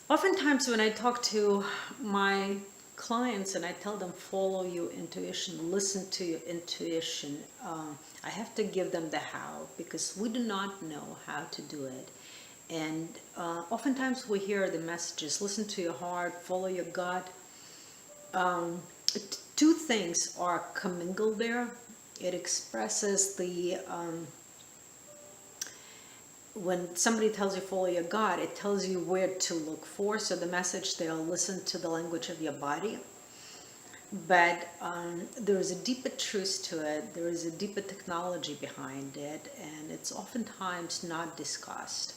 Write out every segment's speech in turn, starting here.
Oftentimes when I talk to my clients and I tell them follow your intuition, listen to your intuition, I have to give them the how, because we do not know how to do it. And oftentimes we hear the messages, listen to your heart, follow your gut. Two things are commingled there. It expresses the when somebody tells you follow your gut, it tells you where to look for. So the message, they'll listen to the language of your body. But there is a deeper truth to it. There is a deeper technology behind it, and it's oftentimes not discussed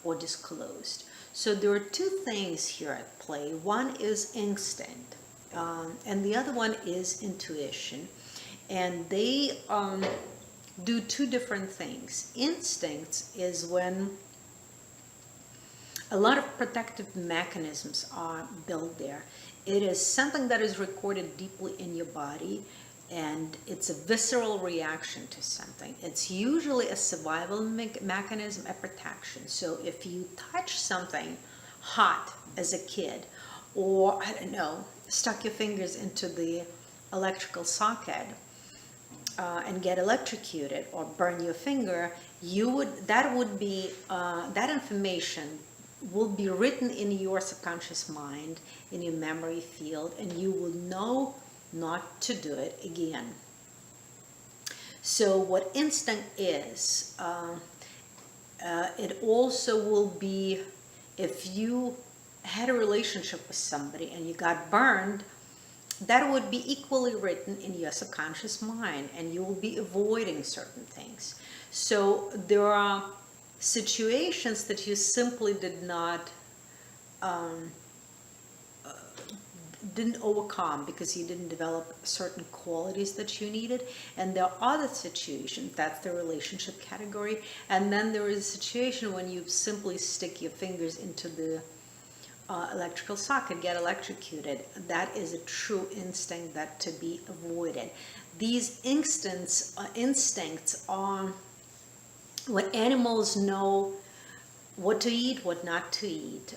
or disclosed. So there are two things here at play. One is instinct, and the other one is intuition. And they do two different things. Instincts is when a lot of protective mechanisms are built there. It is something that is recorded deeply in your body, and it's a visceral reaction to something. It's usually a survival mechanism, a protection. So if you touch something hot as a kid, or I don't know, stuck your fingers into the electrical socket and get electrocuted or burn your finger, that would be that information will be written in your subconscious mind, in your memory field, and you will know not to do it again. So what instinct is, it also will be, if you had a relationship with somebody and you got burned, that would be equally written in your subconscious mind, and you will be avoiding certain things. So there are situations that you simply didn't overcome because you didn't develop certain qualities that you needed. And there are other situations, that's the relationship category. And then there is a situation when you simply stick your fingers into the electrical socket, get electrocuted. That is a true instinct that to be avoided. These instincts are when animals know what to eat, what not to eat,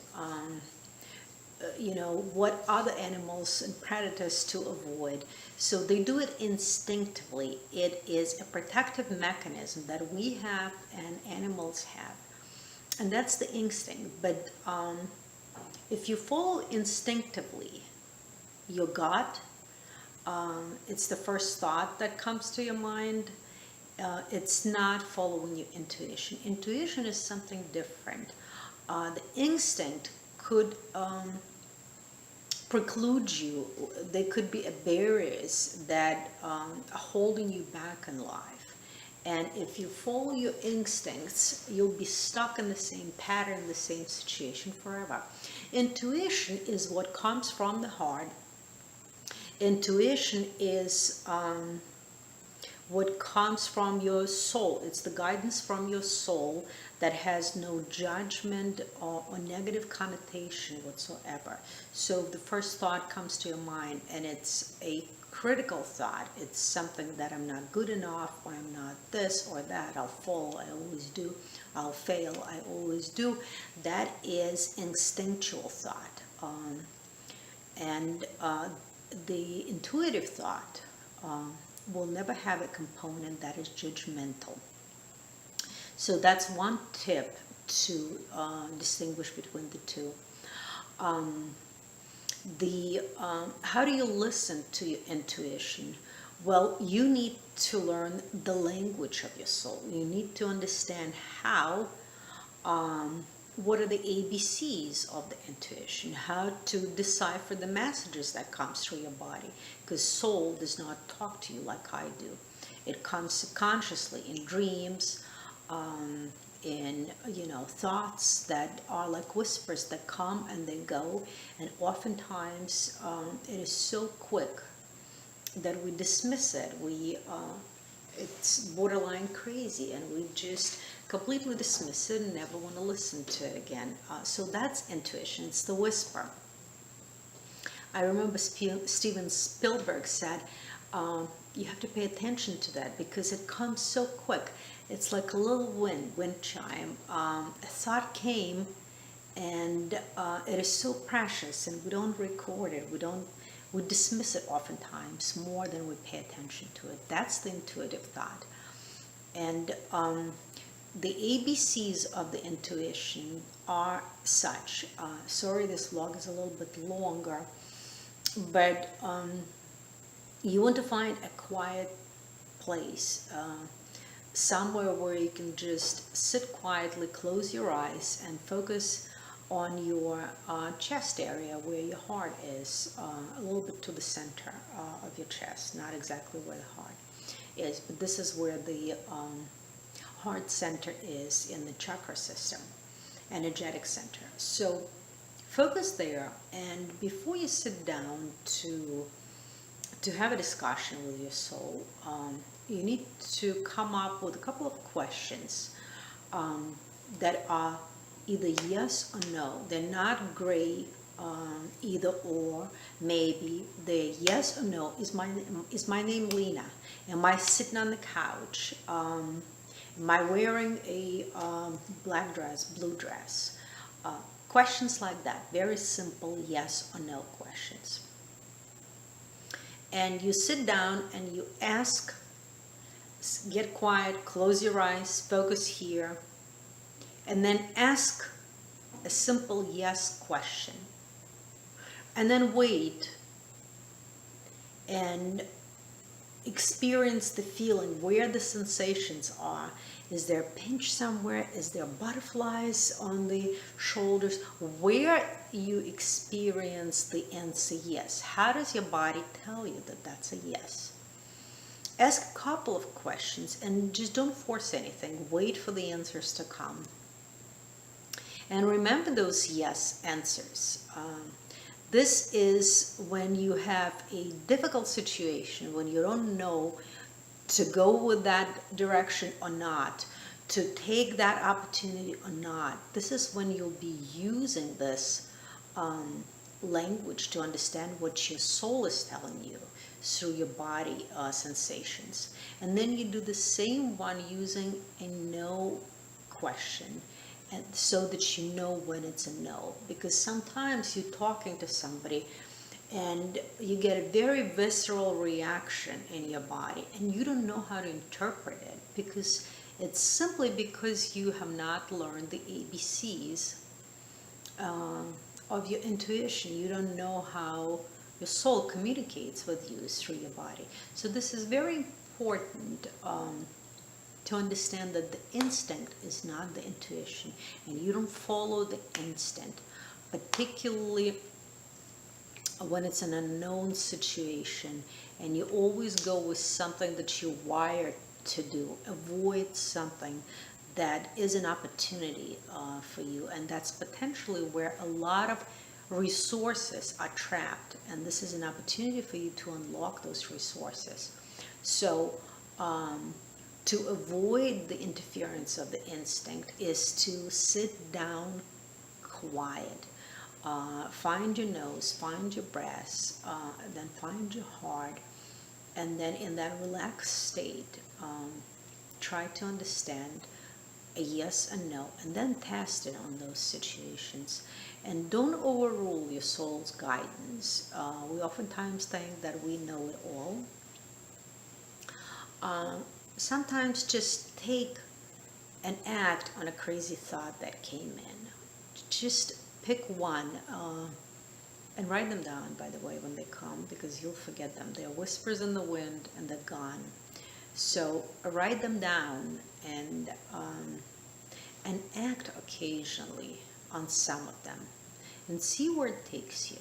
what other animals and predators to avoid. So they do it instinctively. It is a protective mechanism that we have and animals have. And that's the instinct. But if you follow instinctively your gut, it's the first thought that comes to your mind. It's not following your intuition. Intuition is something different. The instinct could preclude you. There could be barriers that are holding you back in life. And if you follow your instincts, you'll be stuck in the same pattern, the same situation forever. Intuition is what comes from the heart. Intuition is what comes from your soul. It's the guidance from your soul that has no judgment or negative connotation whatsoever. So the first thought comes to your mind, and it's a critical thought. It's something that I'm not good enough, or I'm not this or that, I'll fall, I always do, I'll fail, I always do. That is instinctual thought. And the intuitive thought will never have a component that is judgmental. So that's one tip to distinguish between the two. How do you listen to your intuition? Well, you need to learn the language of your soul. You need to understand how, what are the ABCs of the intuition, how to decipher the messages that comes through your body, because soul does not talk to you like I do. It comes subconsciously in dreams, in thoughts that are like whispers that come and they go, and oftentimes it is so quick that we dismiss it. It's borderline crazy, and we just completely dismiss it and never want to listen to it again. So that's intuition. It's the whisper. I remember Steven Spielberg said, you have to pay attention to that because it comes so quick. It's like a little wind chime. A thought came, and it is so precious, and we don't record it. We dismiss it oftentimes more than we pay attention to it. That's the intuitive thought. And the ABCs of the intuition are such. Sorry, this vlog is a little bit longer, but you want to find a quiet place, somewhere where you can just sit quietly, close your eyes, and focus on your chest area where your heart is, a little bit to the center of your chest, not exactly where the heart is, but this is where the heart center is in the chakra system, energetic center. So focus there, and before you sit down to have a discussion with your soul, you need to come up with a couple of questions that are either yes or no. They're not gray, either or, maybe. They're yes or no. Is my name Lena? Am I sitting on the couch? Am I wearing a black dress, blue dress? Questions like that. Very simple yes or no questions. And you sit down and you ask, get quiet, close your eyes, focus here, and then ask a simple yes question. And then wait and experience the feeling, where the sensations are. Is there a pinch somewhere? Is there butterflies on the shoulders? Where you experience the answer yes. How does your body tell you that that's a yes? Ask a couple of questions and just don't force anything. Wait for the answers to come. And remember those yes answers. This is when you have a difficult situation, when you don't know to go with that direction or not, to take that opportunity or not. This is when you'll be using this language to understand what your soul is telling you through your body sensations. And then you do the same one using a no question, and so that you know when it's a no. Because sometimes you're talking to somebody and you get a very visceral reaction in your body and you don't know how to interpret it, because it's simply because you have not learned the ABCs of your intuition. You don't know how your soul communicates with you through your body. So this is very important to understand that the instinct is not the intuition, and you don't follow the instinct, particularly when it's an unknown situation, and you always go with something that you're wired to do. Avoid something that is an opportunity for you, and that's potentially where a lot of resources are trapped, and this is an opportunity for you to unlock those resources. So to avoid the interference of the instinct is to sit down quiet. Find your nose, find your breath, then find your heart, and then in that relaxed state, try to understand a yes and no, and then test it on those situations. And don't overrule your soul's guidance. We oftentimes think that we know it all. Sometimes just take and act on a crazy thought that came in. Just pick one and write them down, by the way, when they come, because you'll forget them. They're whispers in the wind and they're gone. So write them down and act occasionally on some of them and see where it takes you.